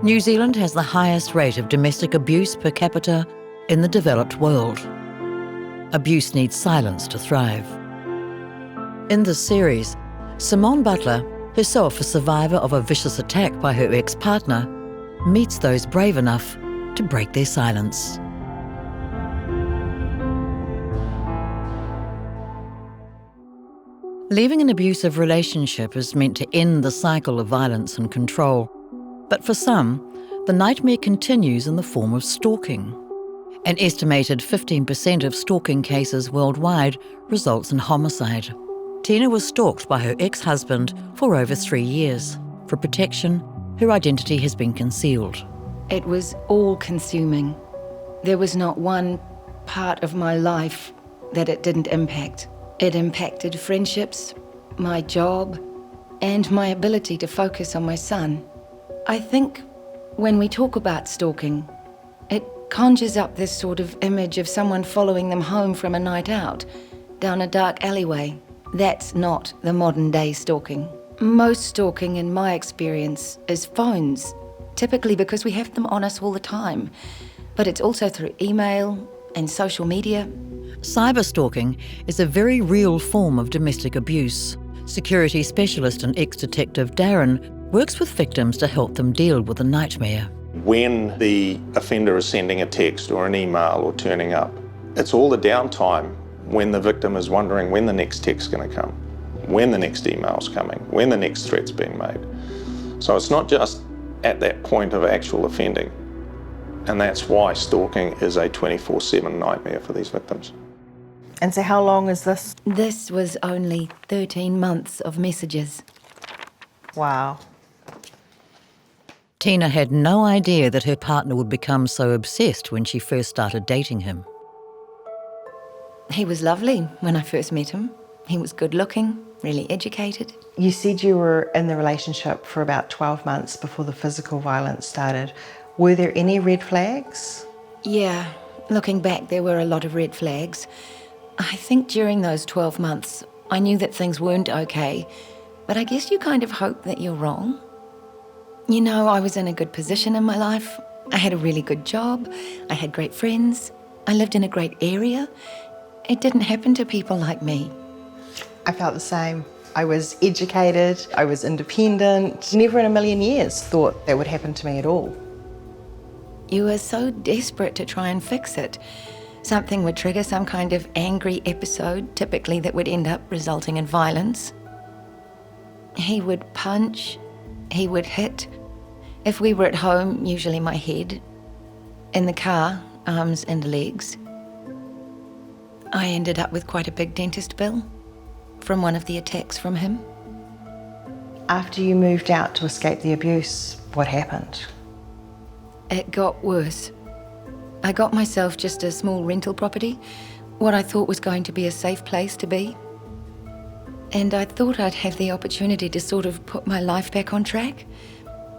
New Zealand has the highest rate of domestic abuse per capita in the developed world. Abuse needs silence to thrive. In this series, Simone Butler, herself a survivor of a vicious attack by her ex-partner, meets those brave enough to break their silence. Leaving an abusive relationship is meant to end the cycle of violence and control. But for some, the nightmare continues in the form of stalking. An estimated 15% of stalking cases worldwide results in homicide. Tina was stalked by her ex-husband for over 3 years. For protection, her identity has been concealed. It was all-consuming. There was not one part of my life that it didn't impact. It impacted friendships, my job, and my ability to focus on my son. I think when we talk about stalking, it conjures up this sort of image of someone following them home from a night out, down a dark alleyway. That's not the modern day stalking. Most stalking, in my experience, is phones, typically because we have them on us all the time. But it's also through email and social media. Cyberstalking is a very real form of domestic abuse. Security specialist and ex-detective Darren works with victims to help them deal with the nightmare. When the offender is sending a text or an email or turning up, it's all the downtime when the victim is wondering when the next text's going to come, when the next email's coming, when the next threat's being made. So it's not just at that point of actual offending. And that's why stalking is a 24/7 nightmare for these victims. And so how long is this? This was only 13 months of messages. Wow. Tina had no idea that her partner would become so obsessed when she first started dating him. He was lovely when I first met him. He was good looking, really educated. You said you were in the relationship for about 12 months before the physical violence started. Were there any red flags? Yeah, looking back, there were a lot of red flags. I think during those 12 months, I knew that things weren't okay, but I guess you kind of hope that you're wrong. You know, I was in a good position in my life. I had a really good job. I had great friends. I lived in a great area. It didn't happen to people like me. I felt the same. I was educated, I was independent. Never in a million years thought that would happen to me at all. You were so desperate to try and fix it. Something would trigger some kind of angry episode, typically that would end up resulting in violence. He would punch, he would hit. If we were at home, usually my head. In the car, arms and legs. I ended up with quite a big dentist bill from one of the attacks from him. After you moved out to escape the abuse, what happened? It got worse. I got myself just a small rental property, what I thought was going to be a safe place to be. And I thought I'd have the opportunity to sort of put my life back on track.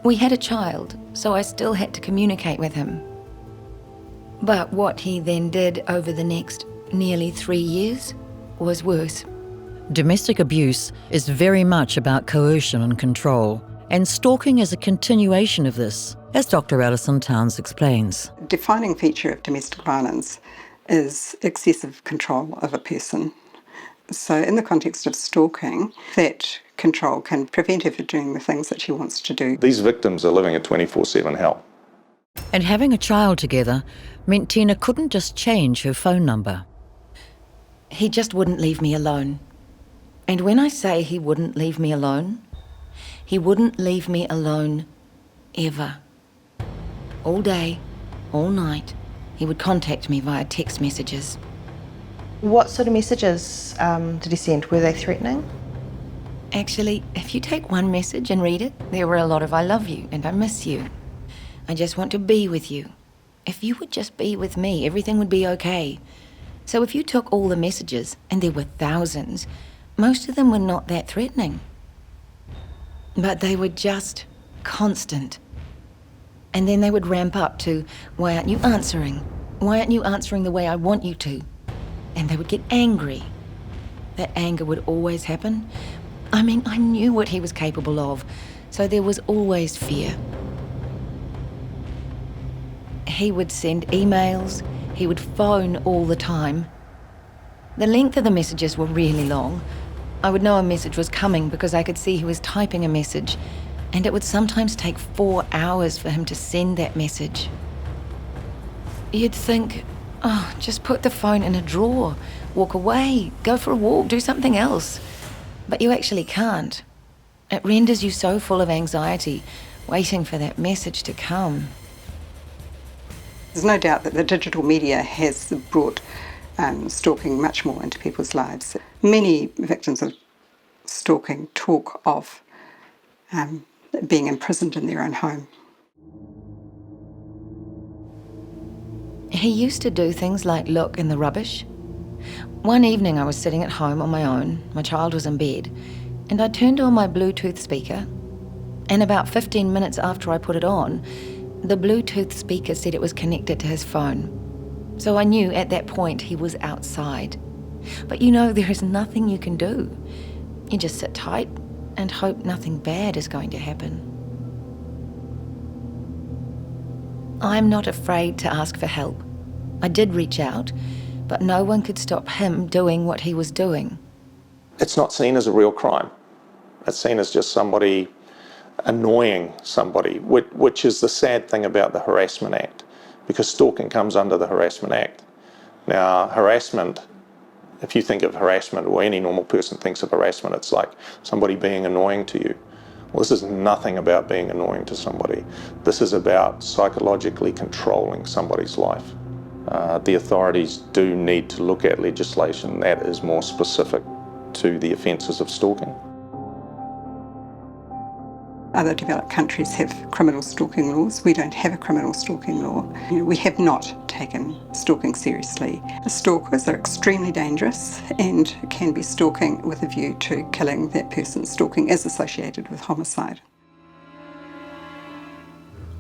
We had a child, so I still had to communicate with him. But what he then did over the next nearly 3 years was worse. Domestic abuse is very much about coercion and control, and stalking is a continuation of this, as Dr. Alison Towns explains. A defining feature of domestic violence is excessive control of a person. So in the context of stalking, that control can prevent her from doing the things that she wants to do. These victims are living a 24/7 hell. And having a child together meant Tina couldn't just change her phone number. He just wouldn't leave me alone. And when I say he wouldn't leave me alone, he wouldn't leave me alone ever. All day, all night, he would contact me via text messages. What sort of messages did he send? Were they threatening? Actually, if you take one message and read it, there were a lot of "I love you" and "I miss you." "I just want to be with you. If you would just be with me, everything would be okay." So if you took all the messages, and there were thousands, most of them were not that threatening. But they were just constant. And then they would ramp up to, "Why aren't you answering? Why aren't you answering the way I want you to?" And they would get angry. That anger would always happen. I mean, I knew what he was capable of, so there was always fear. He would send emails, he would phone all the time. The length of the messages were really long. I would know a message was coming because I could see he was typing a message, and it would sometimes take 4 hours for him to send that message. You'd think, oh, just put the phone in a drawer, walk away, go for a walk, do something else. But you actually can't. It renders you so full of anxiety, waiting for that message to come. There's no doubt that the digital media has brought stalking much more into people's lives. Many victims of stalking talk of being imprisoned in their own home. He used to do things like look in the rubbish. One evening I was sitting at home on my own, my child was in bed, and I turned on my Bluetooth speaker, and about 15 minutes after I put it on, the Bluetooth speaker said it was connected to his phone. So I knew at that point he was outside. But you know, there is nothing you can do. You just sit tight and hope nothing bad is going to happen. I'm not afraid to ask for help. I did reach out, but no one could stop him doing what he was doing. It's not seen as a real crime. It's seen as just somebody annoying somebody, which is the sad thing about the Harassment Act, because stalking comes under the Harassment Act. Now, harassment, if you think of harassment, or any normal person thinks of harassment, it's like somebody being annoying to you. Well, this is nothing about being annoying to somebody. This is about psychologically controlling somebody's life. The authorities do need to look at legislation that is more specific to the offences of stalking. Other developed countries have criminal stalking laws. We don't have a criminal stalking law. We have not taken stalking seriously. Stalkers are extremely dangerous and can be stalking with a view to killing that person. Stalking is associated with homicide.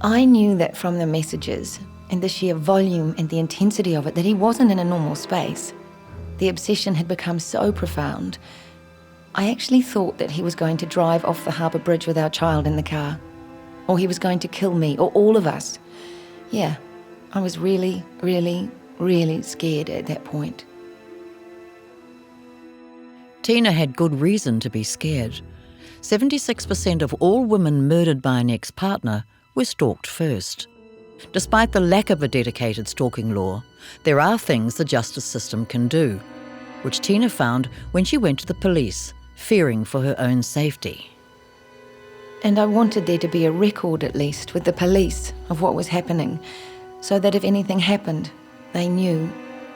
I knew that from the messages and the sheer volume and the intensity of it that he wasn't in a normal space. The obsession had become so profound. I actually thought that he was going to drive off the harbour bridge with our child in the car. Or he was going to kill me, or all of us. Yeah, I was really, really, really scared at that point. Tina had good reason to be scared. 76% of all women murdered by an ex-partner were stalked first. Despite the lack of a dedicated stalking law, there are things the justice system can do, which Tina found when she went to the police, fearing for her own safety. And I wanted there to be a record, at least, with the police of what was happening, so that if anything happened, they knew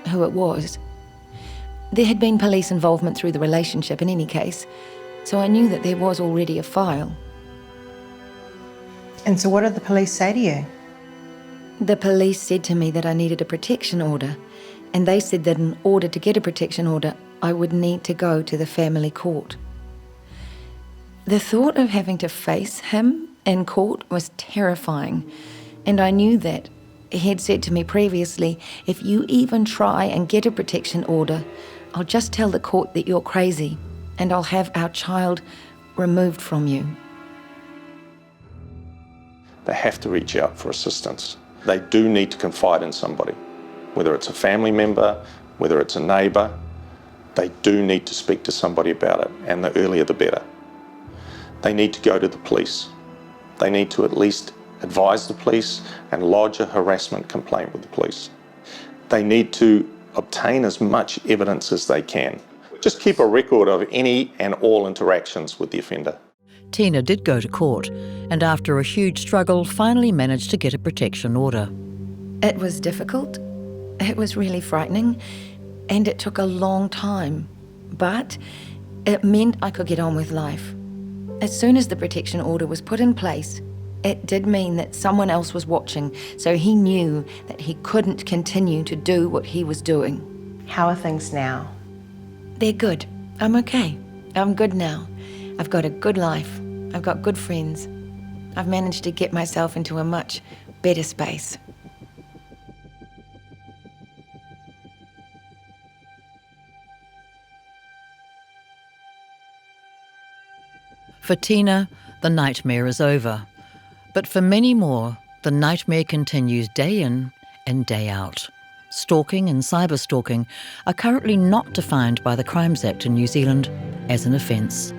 who it was. There had been police involvement through the relationship in any case, so I knew that there was already a file. And so what did the police say to you? The police said to me that I needed a protection order, and they said that in order to get a protection order, I would need to go to the family court. The thought of having to face him in court was terrifying, and I knew that he had said to me previously, if you even try and get a protection order, I'll just tell the court that you're crazy, and I'll have our child removed from you. They have to reach out for assistance. They do need to confide in somebody, whether it's a family member, whether it's a neighbour. They do need to speak to somebody about it, and the earlier the better. They need to go to the police. They need to at least advise the police and lodge a harassment complaint with the police. They need to obtain as much evidence as they can. Just keep a record of any and all interactions with the offender. Tina did go to court, and after a huge struggle, finally managed to get a protection order. It was difficult, it was really frightening, and it took a long time, but it meant I could get on with life. As soon as the protection order was put in place, it did mean that someone else was watching, so he knew that he couldn't continue to do what he was doing. How are things now? They're good. I'm okay. I'm good now. I've got a good life. I've got good friends. I've managed to get myself into a much better space. For Tina, the nightmare is over. But for many more, the nightmare continues day in and day out. Stalking and cyberstalking are currently not defined by the Crimes Act in New Zealand as an offence.